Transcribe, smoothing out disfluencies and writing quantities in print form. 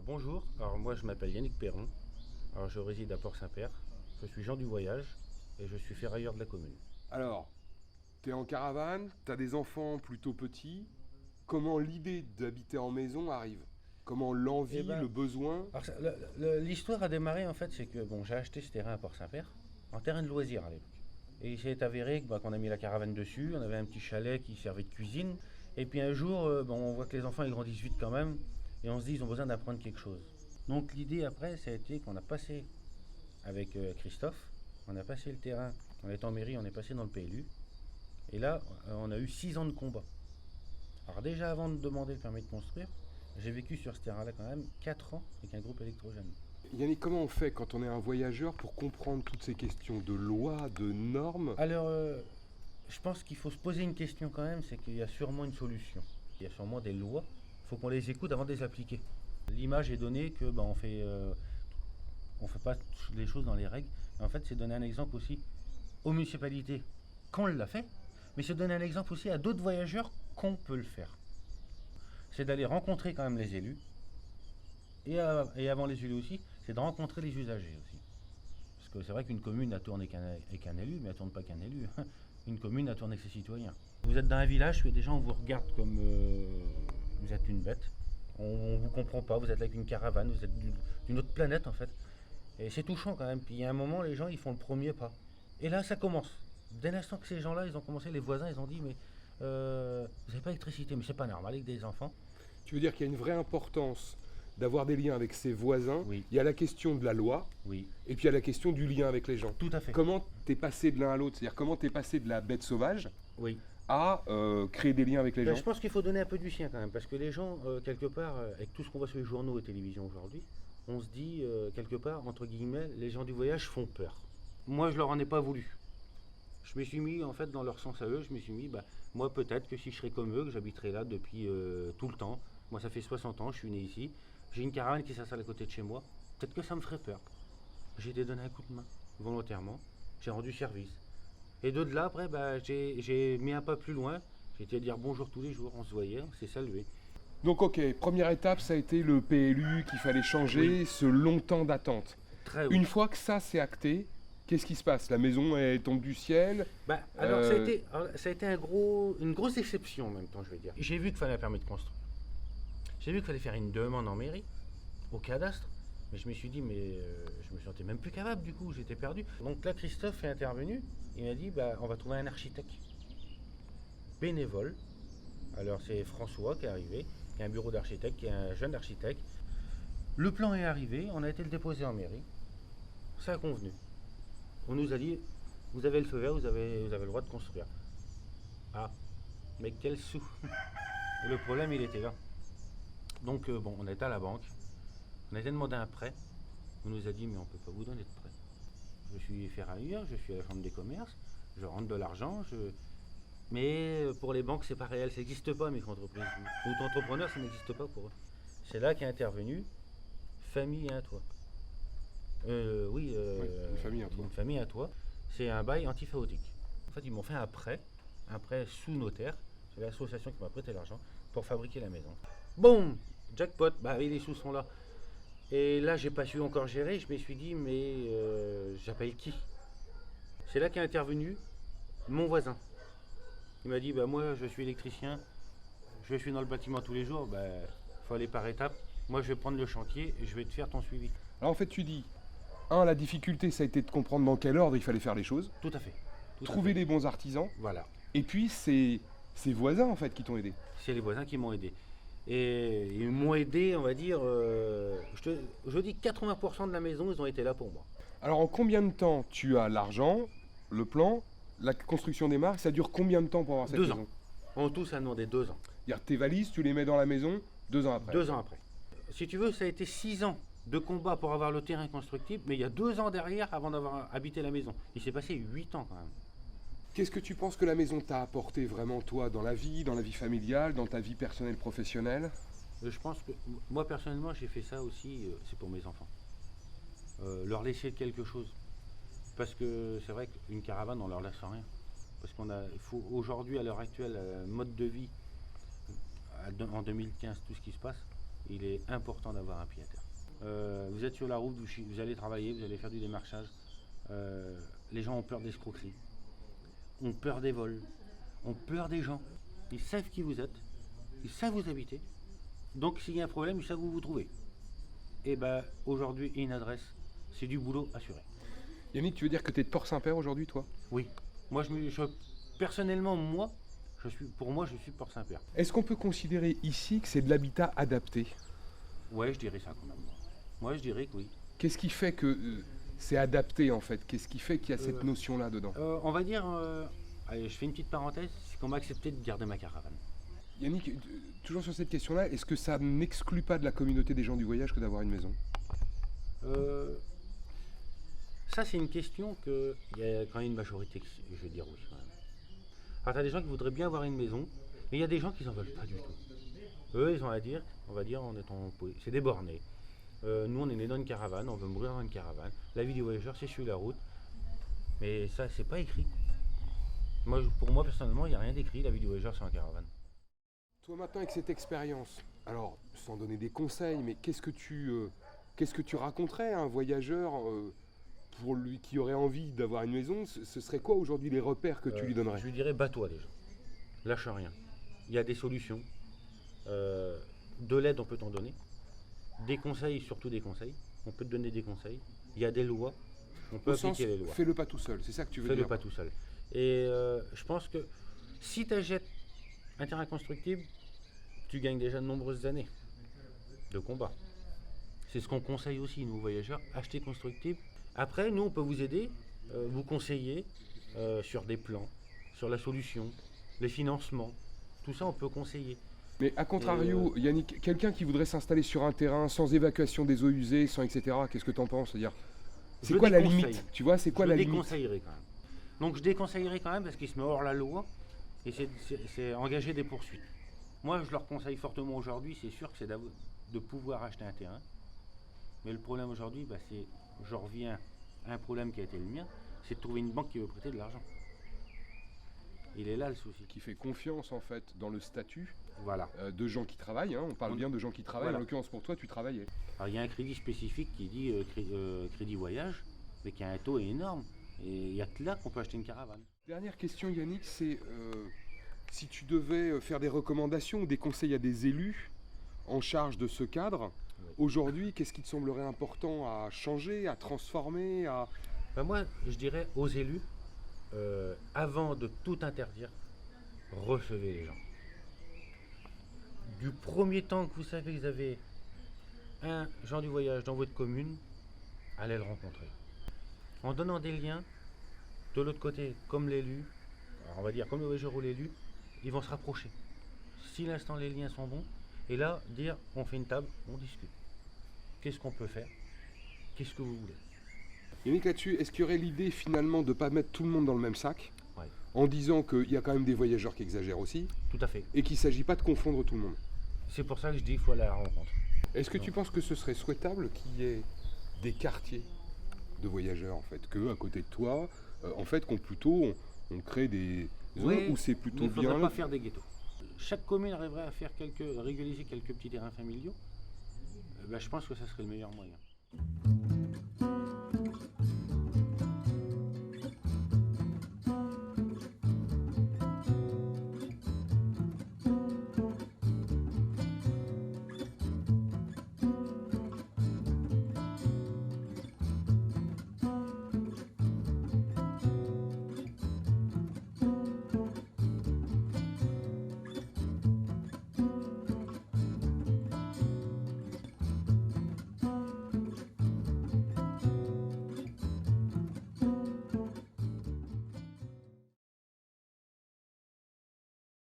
Bonjour, alors moi je m'appelle Yannick Perron, alors je réside à Port-Saint-Père, je suis Jean du voyage et je suis ferrailleur de la commune. Alors, t'es en caravane, t'as des enfants plutôt petits. Comment l'idée d'habiter en maison arrive? Comment Et l'envie, ben, le besoin? l'histoire a démarré en fait, c'est que bon, j'ai acheté ce terrain à Port-Saint-Père, en terrain de loisirs à l'époque. Et il s'est avéré qu'on a mis la caravane dessus, on avait un petit chalet qui servait de cuisine, et puis un jour, on voit que les enfants ils grandissent vite quand même, et on se dit ils ont besoin d'apprendre quelque chose. Donc l'idée après, ça a été qu'on a passé avec Christophe, on a passé le terrain, on est en mairie, on est passé dans le PLU, et là, on a eu 6 ans de combat. Alors déjà avant de demander le permis de construire, j'ai vécu sur ce terrain-là quand même 4 ans avec un groupe électrogène. Yannick, comment on fait quand on est un voyageur pour comprendre toutes ces questions de loi, de normes? Alors, je pense qu'il faut se poser une question quand même, c'est qu'il y a sûrement une solution. Il y a sûrement des lois, il faut qu'on les écoute avant de les appliquer. L'image est donnée que on fait pas les choses dans les règles. Mais en fait, c'est donner un exemple aussi aux municipalités qu'on l'a fait, mais c'est donner un exemple aussi à d'autres voyageurs qu'on peut le faire. C'est d'aller rencontrer quand même les élus, et avant les élus aussi, c'est de rencontrer les usagers aussi. Parce que c'est vrai qu'une commune, elle tourne qu'un élu, mais elle tourne pas qu'un élu. Une commune, elle tourne avec ses citoyens. Vous êtes dans un village, des gens vous regardent comme vous êtes une bête. On ne vous comprend pas, vous êtes avec une caravane, vous êtes d'une autre planète en fait. Et c'est touchant quand même. Puis il y a un moment, les gens, ils font le premier pas. Et là, ça commence. Dès l'instant que ces gens-là, ils ont commencé, les voisins, ils ont dit, mais vous n'avez pas d'électricité, mais c'est pas normal avec des enfants. Tu veux dire qu'il y a une vraie importance d'avoir des liens avec ses voisins. Oui, Il y a la question de la loi, oui, et puis il y a la question du lien avec les gens. tout à fait. Comment t'es passé de l'un à l'autre? C'est-à-dire comment t'es passé de la bête sauvage Oui. à créer des liens avec les Ben, gens? je pense qu'il faut donner un peu du sien quand même, parce que les gens, quelque part, avec tout ce qu'on voit sur les journaux et télévisions aujourd'hui, on se dit, quelque part, entre guillemets, les gens du voyage font peur. Moi, je leur en ai pas voulu. Je me suis mis, en fait, dans leur sens à eux, je me suis mis, bah, moi, peut-être que si je serais comme eux, que j'habiterais là depuis tout le temps. Moi, ça fait 60 ans, je suis né ici. J'ai une caravane qui s'installe à côté de chez moi. Peut-être que ça me ferait peur. J'ai été donné un coup de main, volontairement. J'ai rendu service. Et de là, après, bah, j'ai mis un pas plus loin. J'ai été dire bonjour tous les jours. On se voyait, on s'est salué. Donc ok, première étape, ça a été le PLU qu'il fallait changer, Oui, ce long temps d'attente. très oui. Une fois que ça c'est acté, qu'est-ce qui se passe? La maison elle tombe du ciel. Bah, euh, ça a été une grosse déception en même temps, je vais dire. J'ai vu qu'il fallait un permis de construire. J'ai vu qu'il fallait faire une demande en mairie, au cadastre. Mais je me suis dit, je me sentais même plus capable du coup, j'étais perdu. Donc là, Christophe est intervenu. Il m'a dit, bah, on va trouver un architecte bénévole. Alors c'est François qui est arrivé, qui a un bureau d'architecte, qui est un jeune architecte. Le plan est arrivé, on a été le déposer en mairie. Ça a convenu. On nous a dit, vous avez le feu vert, vous avez le droit de construire. Ah, mais quel sou. Le problème, il était là. Donc, bon, on était à la banque. On a été demandé un prêt. On nous a dit, mais on ne peut pas vous donner de prêt. Je suis ferrailleur, je suis à la chambre des commerces, je rentre de l'argent, mais pour les banques, c'est pas réel, ça n'existe pas, micro-entreprise. Auto-entrepreneur, ça n'existe pas pour eux. C'est là qu'est intervenu Famille et un toit. Oui, ouais, une famille, hein, toi. une famille à toi. C'est un bail antifaotique. En fait, ils m'ont fait un prêt sous notaire. C'est l'association qui m'a prêté l'argent pour fabriquer la maison. Boum, jackpot, bah oui, les sous sont là. Et là, j'ai pas su encore gérer. Je me suis dit, mais j'appelle qui? C'est là qu'est intervenu mon voisin. Il m'a dit, bah moi, je suis électricien, je suis dans le bâtiment tous les jours. Bah, faut aller par étapes. Moi, je vais prendre le chantier et je vais te faire ton suivi. Alors en fait tu dis, la difficulté ça a été de comprendre dans quel ordre il fallait faire les choses, Tout à fait. Tout à trouver fait. les bons artisans, Voilà. et puis c'est ces voisins en fait qui t'ont aidé. C'est les voisins qui m'ont aidé. Et ils m'ont aidé, on va dire, je dis 80% de la maison, ils ont été là pour moi. Alors en combien de temps tu as l'argent, le plan, la construction démarre, ça dure combien de temps pour avoir cette 2 ans. maison? En tout, ça a demandé 2 ans. C'est-à-dire tes valises, tu les mets dans la maison 2 ans après. 2 ans après. Si tu veux, ça a été 6 ans de combat pour avoir le terrain constructible, mais il y a 2 ans derrière avant d'avoir habité la maison. Il s'est passé 8 ans quand même. Qu'est-ce que tu penses que la maison t'a apporté vraiment toi dans la vie familiale, dans ta vie personnelle professionnelle? Je pense que moi personnellement, j'ai fait ça aussi, c'est pour mes enfants. Leur laisser quelque chose. Parce que c'est vrai qu'une caravane, on leur laisse rien. Parce il faut aujourd'hui, à l'heure actuelle, mode de vie, en 2015, tout ce qui se passe, il est important d'avoir un pied à terre. Vous êtes sur la route, vous allez travailler, vous allez faire du démarchage. Les gens ont peur d'escroqueries, ont peur des vols, ont peur des gens. Ils savent qui vous êtes, ils savent où vous habitez. Donc s'il y a un problème, ils savent où vous trouvez. Et ben aujourd'hui, une adresse, c'est du boulot assuré. Yannick, tu veux dire que tu es de Port-Saint-Père aujourd'hui, toi? Oui. Moi, personnellement, pour moi, je suis Port-Saint-Père. Est-ce qu'on peut considérer ici que c'est de l'habitat adapté? Ouais, je dirais ça quand même. Moi, je dirais que oui. Qu'est-ce qui fait que c'est adapté en fait? Qu'est-ce qui fait qu'il y a cette notion-là dedans? On va dire, allez, je fais une petite parenthèse, c'est qu'on m'a accepté de garder ma caravane. Yannick, toujours sur cette question-là, est-ce que ça n'exclut pas de la communauté des gens du voyage que d'avoir une maison? Ça, c'est une question qu'il y a quand même une majorité, je vais dire oui. Quand même. Alors, tu as des gens qui voudraient bien avoir une maison, mais il y a des gens qui n'en veulent pas du tout. Eux, ils ont à dire, on va dire, c'est des bornés. Nous, on est nés dans une caravane, on veut mourir dans une caravane. La vie du voyageur, c'est sur la route. Mais ça, c'est pas écrit. Pour moi, personnellement, il n'y a rien d'écrit, la vie du voyageur, c'est en caravane. Toi, maintenant, avec cette expérience, alors, sans donner des conseils, mais qu'est-ce que tu raconterais à un voyageur pour lui qui aurait envie d'avoir une maison? Ce serait quoi aujourd'hui les repères que tu lui donnerais? Je lui dirais, bats-toi déjà. Lâche rien. Il y a des solutions. De l'aide, on peut t'en donner. Des conseils, surtout des conseils. On peut te donner des conseils. Il y a des lois. On peut appliquer les lois. Fais-le pas tout seul, c'est ça que tu veux dire? Fais-le pas tout seul. Et je pense que si tu achètes un terrain constructible, tu gagnes déjà de nombreuses années de combat. C'est ce qu'on conseille aussi, nous voyageurs, acheter constructible. Après, nous, on peut vous aider, vous conseiller sur des plans, sur la solution, les financements. Tout ça, on peut conseiller. Mais à contrario, Yannick, quelqu'un qui voudrait s'installer sur un terrain sans évacuation des eaux usées, sans etc., qu'est-ce que tu en penses? C'est-à-dire, c'est quoi la limite? Tu vois, c'est quoi la limite? Je déconseillerais quand même. Donc je déconseillerais quand même parce qu'il se met hors la loi et c'est engager des poursuites. Moi, je leur conseille fortement aujourd'hui, c'est sûr que c'est de pouvoir acheter un terrain. Mais le problème aujourd'hui, je reviens à un problème qui a été le mien, c'est de trouver une banque qui veut prêter de l'argent. Il est là le souci. Qui fait confiance en fait dans le statut voilà. De gens qui travaillent. Hein. On parle bien de gens qui travaillent. Voilà. En l'occurrence pour toi, tu travaillais. Alors il y a un crédit spécifique qui dit crédit voyage, mais qui a un taux énorme. Et il n'y a que là qu'on peut acheter une caravane. Dernière question Yannick, c'est si tu devais faire des recommandations ou des conseils à des élus en charge de ce cadre, aujourd'hui, qu'est-ce qui te semblerait important à changer, à transformer Moi, je dirais aux élus, avant de tout interdire, recevez les gens. Du premier temps que vous savez que vous avez un gens du voyage dans votre commune, allez le rencontrer. En donnant des liens, de l'autre côté, comme l'élu, on va dire comme le voyageur ou l'élu, ils vont se rapprocher. Si l'instant les liens sont bons, et là, dire, on fait une table, on discute. Qu'est-ce qu'on peut faire? Qu'est-ce que vous voulez? Yannick, là-dessus, est-ce qu'il y aurait l'idée finalement de ne pas mettre tout le monde dans le même sac? Ouais. En disant qu'il y a quand même des voyageurs qui exagèrent aussi? Tout à fait. Et qu'il ne s'agit pas de confondre tout le monde? C'est pour ça que je dis qu'il faut aller à la rencontre. Est-ce que tu penses que ce serait souhaitable qu'il y ait des quartiers de voyageurs en fait, qu'à côté de toi, en fait, on crée des zones où c'est plutôt bien? Il ne faudrait pas faire des ghettos. Chaque commune arriverait à faire régulariser quelques petits terrains familiaux. Je pense que ça serait le meilleur moyen.